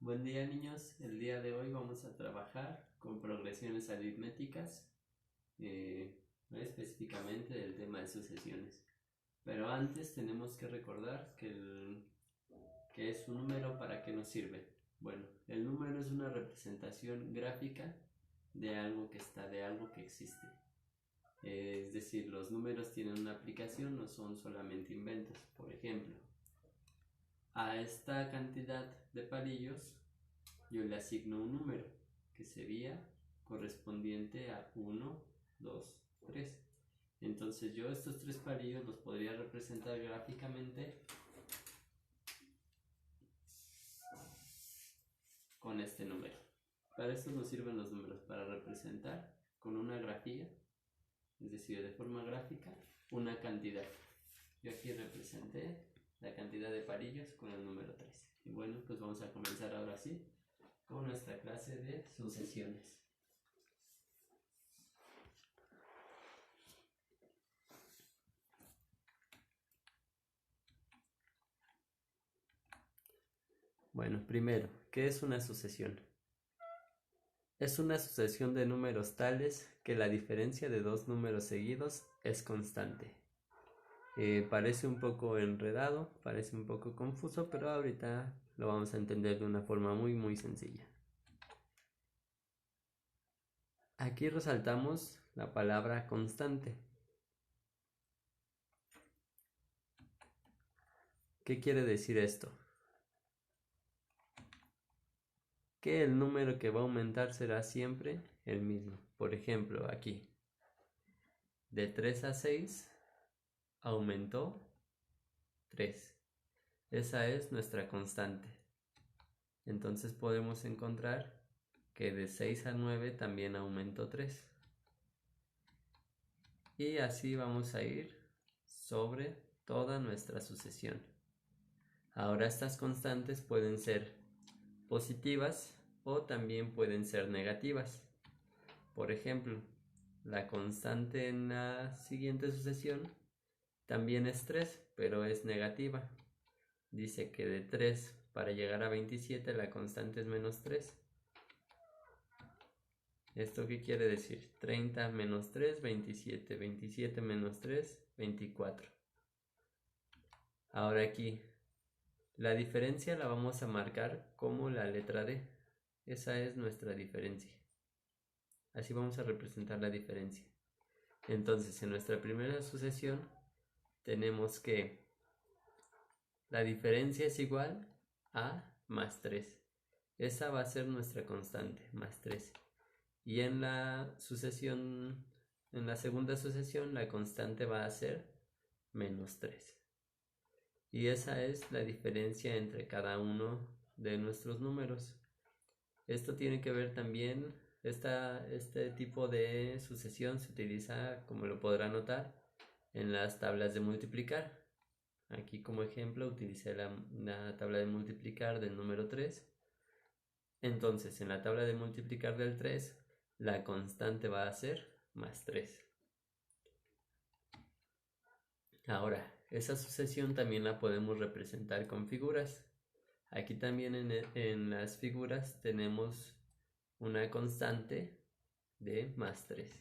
Buen día niños, el día de hoy vamos a trabajar con progresiones aritméticas, específicamente del tema de sucesiones. Pero antes tenemos que recordar que es un número, para qué nos sirve. Bueno, el número es una representación gráfica de algo que está, de algo que existe. Es decir, los números tienen una aplicación, no son solamente inventos. Por ejemplo, a esta cantidad de palillos yo le asigno un número que sería correspondiente a 1, 2, 3. Entonces yo estos tres palillos los podría representar gráficamente con este número. Para esto nos sirven los números, para representar con una grafía, es decir, de forma gráfica, una cantidad. Yo aquí representé la cantidad de palillos con el número 3. Y bueno, pues vamos a comenzar ahora sí con nuestra clase de sucesiones. Bueno, primero, ¿qué es una sucesión? Es una sucesión de números tales que la diferencia de dos números seguidos es constante. Parece un poco enredado, parece un poco confuso, pero ahorita lo vamos a entender de una forma muy sencilla. Aquí resaltamos la palabra constante. ¿Qué quiere decir esto? Que el número que va a aumentar será siempre el mismo. Por ejemplo, aquí, de 3 a 6 aumentó 3. Esa es nuestra constante. Entonces podemos encontrar que de 6 a 9 también aumentó 3. Y así vamos a ir sobre toda nuestra sucesión. Ahora estas constantes pueden ser positivas o también pueden ser negativas. Por ejemplo, la constante en la siguiente sucesión también es 3, pero es negativa. Dice que de 3 para llegar a 27 la constante es menos 3. ¿Esto qué quiere decir? 30 menos 3, 27. 27 menos 3, 24. Ahora aquí, la diferencia la vamos a marcar como la letra D. Esa es nuestra diferencia. Así vamos a representar la diferencia. Entonces, en nuestra primera sucesión tenemos que la diferencia es igual a más 3. Esa va a ser nuestra constante, más 3. Y en la segunda sucesión, la constante va a ser menos 3. Y esa es la diferencia entre cada uno de nuestros números. Esto tiene que ver también, este tipo de sucesión se utiliza, como lo podrá notar, en las tablas de multiplicar. Aquí como ejemplo utilicé la tabla de multiplicar del número 3. Entonces en la tabla de multiplicar del 3, la constante va a ser más 3. Ahora, esa sucesión también la podemos representar con figuras. Aquí también en las figuras tenemos una constante de más 3.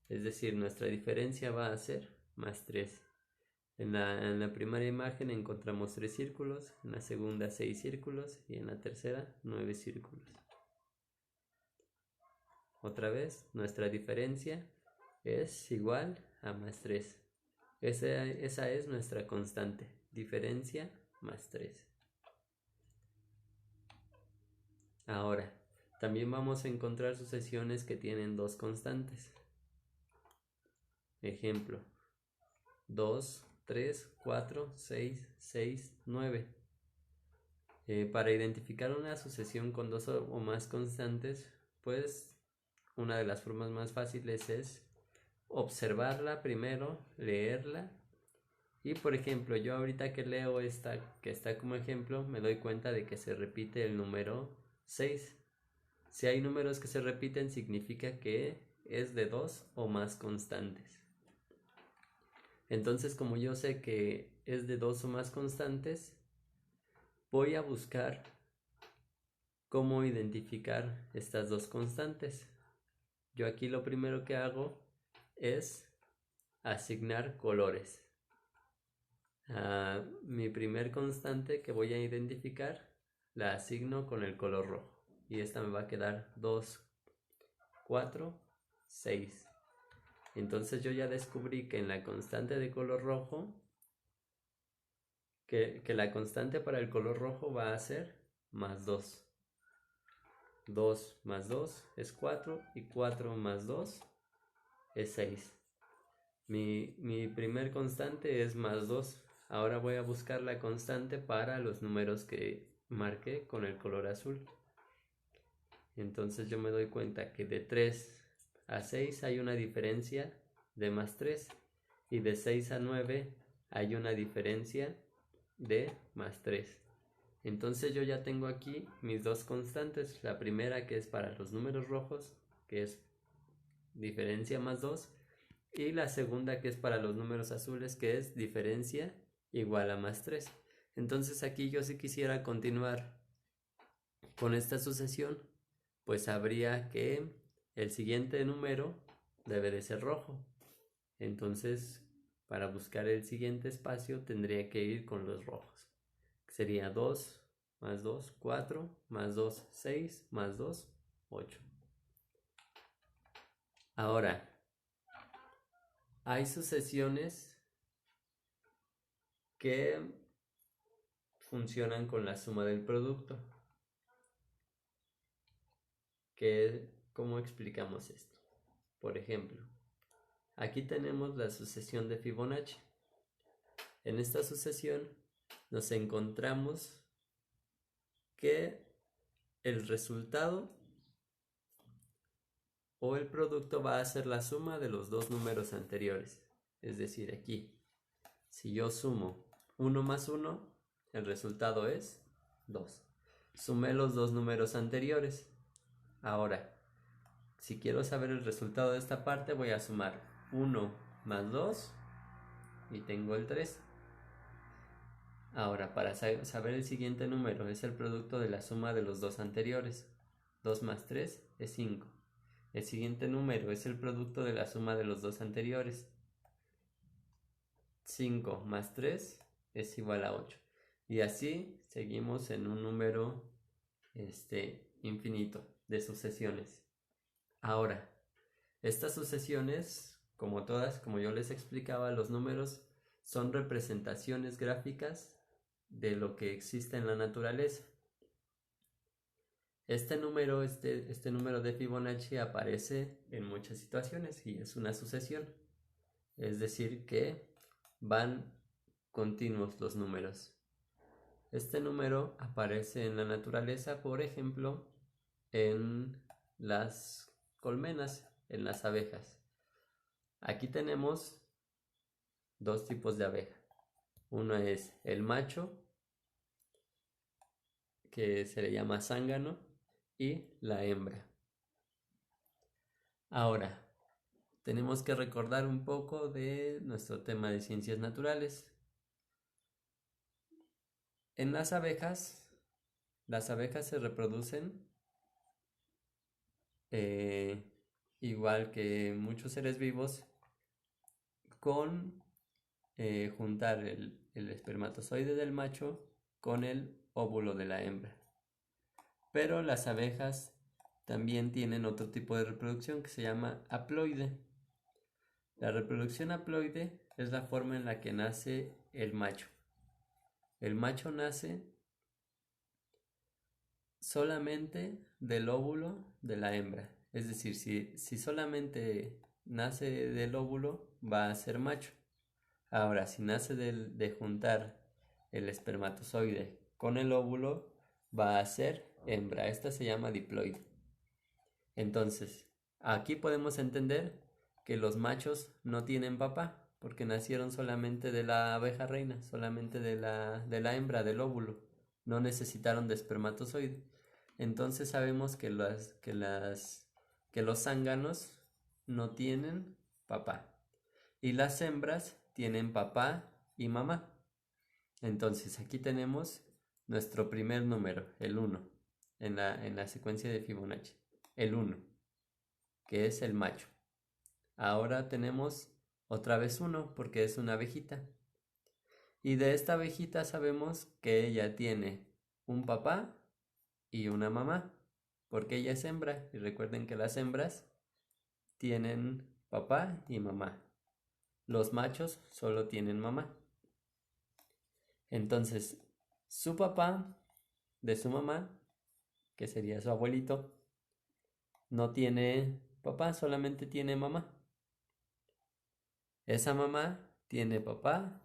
Es decir, nuestra diferencia va a ser más 3. En la primera imagen encontramos 3 círculos, en la segunda 6 círculos y en la tercera 9 círculos. Otra vez, nuestra diferencia es igual a más 3. Esa es nuestra constante, diferencia más 3. Ahora, también vamos a encontrar sucesiones que tienen dos constantes. Ejemplo, 2, 3, 4, 6, 6, 9. Para identificar una sucesión con dos o más constantes, pues una de las formas más fáciles es observarla primero, leerla. Y por ejemplo, yo ahorita que leo esta que está como ejemplo, me doy cuenta de que se repite el número 6. Si hay números que se repiten, significa que es de dos o más constantes. Entonces, como yo sé que es de dos o más constantes, voy a buscar cómo identificar estas dos constantes. Yo aquí lo primero que hago es asignar colores. Mi primer constante que voy a identificar la asigno con el color rojo. Y esta me va a quedar 2, 4, 6. Entonces yo ya descubrí que en la constante de color rojo, que la constante para el color rojo va a ser más 2. 2 más 2 es 4 y 4 más 2 es 6. Mi primer constante es más 2. Ahora voy a buscar la constante para los números que marqué con el color azul. Entonces yo me doy cuenta que de 3 a 6 hay una diferencia de más 3 y de 6 a 9 hay una diferencia de más 3. Entonces yo ya tengo aquí mis dos constantes. La primera, que es para los números rojos, que es diferencia más 2, y la segunda, que es para los números azules, que es diferencia igual a más 3. Entonces aquí yo, si quisiera continuar con esta sucesión, pues sabría que el siguiente número debe de ser rojo. Entonces, para buscar el siguiente espacio tendría que ir con los rojos. Sería 2 más 2, 4, más 2, 6, más 2, 8. Ahora, hay sucesiones que funcionan con la suma del producto. ¿Cómo explicamos esto? Por ejemplo, aquí tenemos la sucesión de Fibonacci. En esta sucesión nos encontramos que el resultado o el producto va a ser la suma de los dos números anteriores. Es decir, aquí, si yo sumo 1 más 1, el resultado es 2. Sumé los dos números anteriores. Ahora, si quiero saber el resultado de esta parte, voy a sumar 1 más 2 y tengo el 3. Ahora, para saber el siguiente número, es el producto de la suma de los dos anteriores. 2 más 3 es 5. El siguiente número es el producto de la suma de los dos anteriores. 5 más 3 es igual a 8. Y así seguimos en un número infinito de sucesiones. Ahora, estas sucesiones, como todas, como yo les explicaba, los números son representaciones gráficas de lo que existe en la naturaleza. Este número de Fibonacci aparece en muchas situaciones y es una sucesión. Es decir, que van continuos los números. Este número aparece en la naturaleza, por ejemplo, en las colmenas, en las abejas. Aquí tenemos dos tipos de abeja. Uno es el macho, que se le llama zángano, y la hembra. Ahora, tenemos que recordar un poco de nuestro tema de ciencias naturales. En las abejas se reproducen igual que muchos seres vivos con juntar el espermatozoide del macho con el óvulo de la hembra. Pero las abejas también tienen otro tipo de reproducción que se llama haploide. La reproducción haploide es la forma en la que nace el macho. El macho nace solamente del óvulo de la hembra. Es decir, si solamente nace del óvulo, va a ser macho. Ahora, si nace de juntar el espermatozoide con el óvulo, va a ser hembra. Esta se llama diploide. Entonces, aquí podemos entender que los machos no tienen papá, porque nacieron solamente de la abeja reina, solamente de la hembra, del óvulo. No necesitaron de espermatozoide. Entonces sabemos que los zánganos no tienen papá. Y las hembras tienen papá y mamá. Entonces aquí tenemos nuestro primer número, el 1. en la secuencia de Fibonacci. El 1, que es el macho. Ahora tenemos otra vez 1 porque es una abejita. Y de esta abejita sabemos que ella tiene un papá y una mamá, porque ella es hembra. Y recuerden que las hembras tienen papá y mamá. Los machos solo tienen mamá. Entonces, su papá de su mamá, que sería su abuelito, no tiene papá, solamente tiene mamá. Esa mamá tiene papá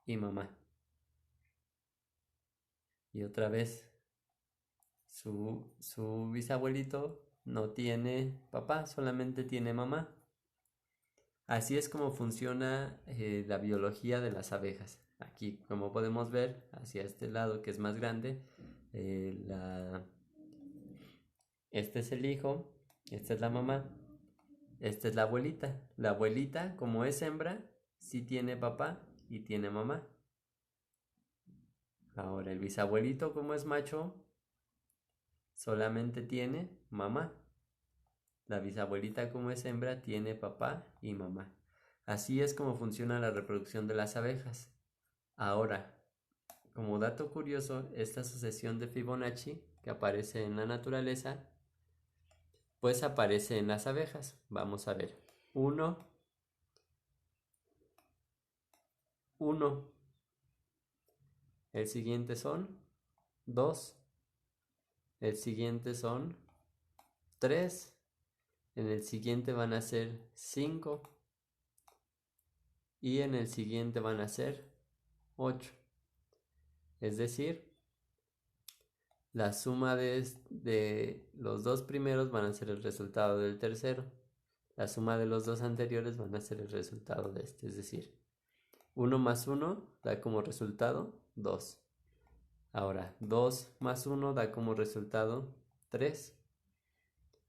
y mamá. Y otra vez, su bisabuelito no tiene papá, solamente tiene mamá. Así es como funciona la biología de las abejas. Aquí, como podemos ver, hacia este lado que es más grande, este es el hijo, esta es la mamá, esta es la abuelita. La abuelita, como es hembra, sí tiene papá y tiene mamá. Ahora, el bisabuelito, como es macho, solamente tiene mamá. La bisabuelita, como es hembra, tiene papá y mamá. Así es como funciona la reproducción de las abejas. Ahora, como dato curioso, esta sucesión de Fibonacci que aparece en la naturaleza, pues aparece en las abejas. Vamos a ver. 1, 1. El siguiente son 2. El siguiente son 3. En el siguiente van a ser 5. Y en el siguiente van a ser 8. Es decir, la suma de los dos primeros van a ser el resultado del tercero. La suma de los dos anteriores van a ser el resultado de este. Es decir, 1 más 1 da como resultado 2. Ahora, 2 más 1 da como resultado 3.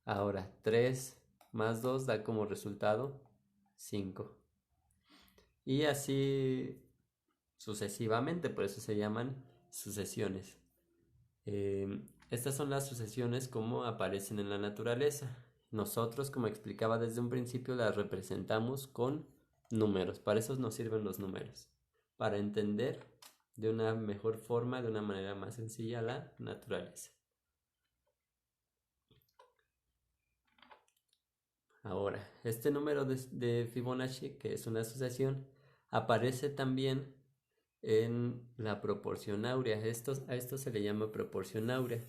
Ahora, 3 más 2 da como resultado 5. Y así sucesivamente, por eso se llaman sucesiones. Estas son las sucesiones como aparecen en la naturaleza. Nosotros, como explicaba desde un principio, las representamos con números. Para eso nos sirven los números, para entender de una mejor forma, de una manera más sencilla, la naturaleza. Ahora, este número de Fibonacci, que es una sucesión, aparece también en la proporción áurea. A esto se le llama proporción áurea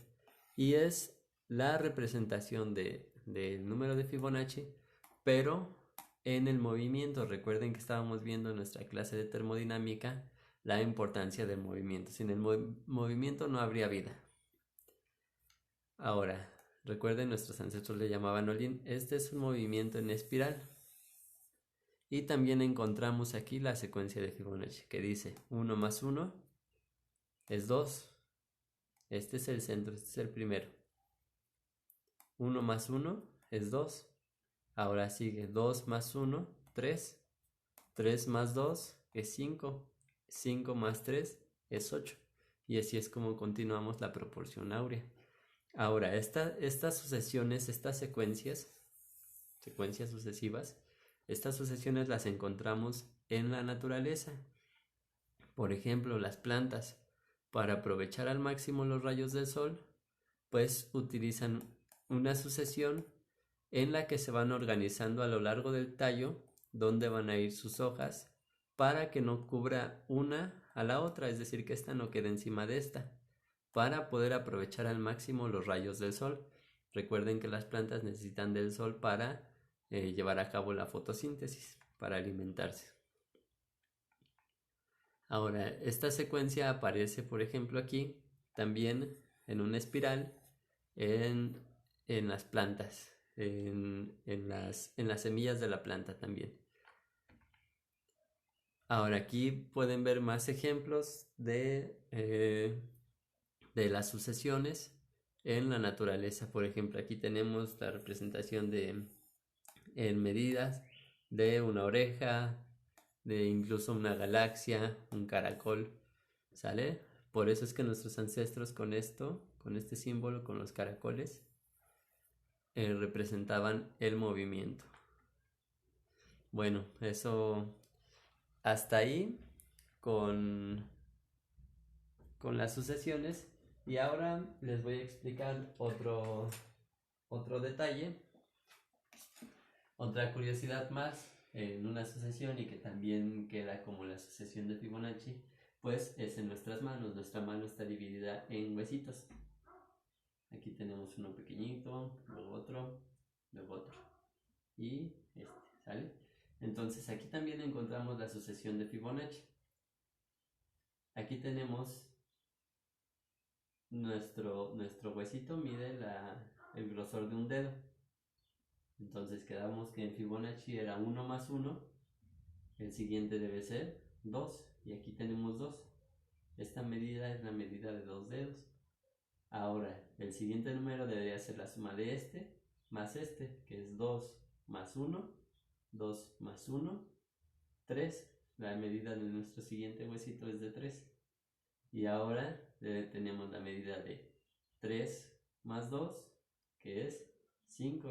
y es la representación del número de Fibonacci, pero en el movimiento. Recuerden que estábamos viendo en nuestra clase de termodinámica la importancia del movimiento. Sin el movimiento no habría vida. Ahora, recuerden, nuestros ancestros le llamaban Olin. Este es un movimiento en espiral. Y también encontramos aquí la secuencia de Fibonacci que dice 1 más 1 es 2. Este es el centro, este es el primero. 1 más 1 es 2. Ahora sigue 2 más 1, 3. 3 más 2 es 5. 5 más 3 es 8. Y así es como continuamos la proporción áurea. Ahora, estas sucesiones, estas secuencias sucesivas, estas sucesiones las encontramos en la naturaleza. Por ejemplo, las plantas, para aprovechar al máximo los rayos del sol, pues utilizan una sucesión en la que se van organizando a lo largo del tallo donde van a ir sus hojas para que no cubra una a la otra, es decir, que esta no quede encima de esta, para poder aprovechar al máximo los rayos del sol. Recuerden que las plantas necesitan del sol para llevar a cabo la fotosíntesis, para alimentarse. Ahora, esta secuencia aparece, por ejemplo, aquí también en una espiral en las plantas, en las semillas de la planta también. Ahora, aquí pueden ver más ejemplos de las sucesiones en la naturaleza. Por ejemplo, aquí tenemos la representación en medidas de una oreja, de incluso una galaxia, un caracol, ¿sale? Por eso es que nuestros ancestros con esto, con este símbolo, con los caracoles, representaban el movimiento. Bueno, eso hasta ahí con las sucesiones. Y ahora les voy a explicar otro detalle, otra curiosidad más en una sucesión y que también queda como la sucesión de Fibonacci, pues es en nuestras manos. Nuestra mano está dividida en huesitos. Aquí tenemos uno pequeñito, luego otro y este, ¿sale? Entonces aquí también encontramos la sucesión de Fibonacci. Aquí tenemos nuestro huesito mide el grosor de un dedo. Entonces quedamos que en Fibonacci era 1 más 1, el siguiente debe ser 2, y aquí tenemos 2. Esta medida es la medida de 2 dedos. Ahora, el siguiente número debería ser la suma de este más este, que es 2 más 1, 2 más 1, 3. La medida de nuestro siguiente huesito es de 3. Y ahora tenemos la medida de 3 más 2, que es 5.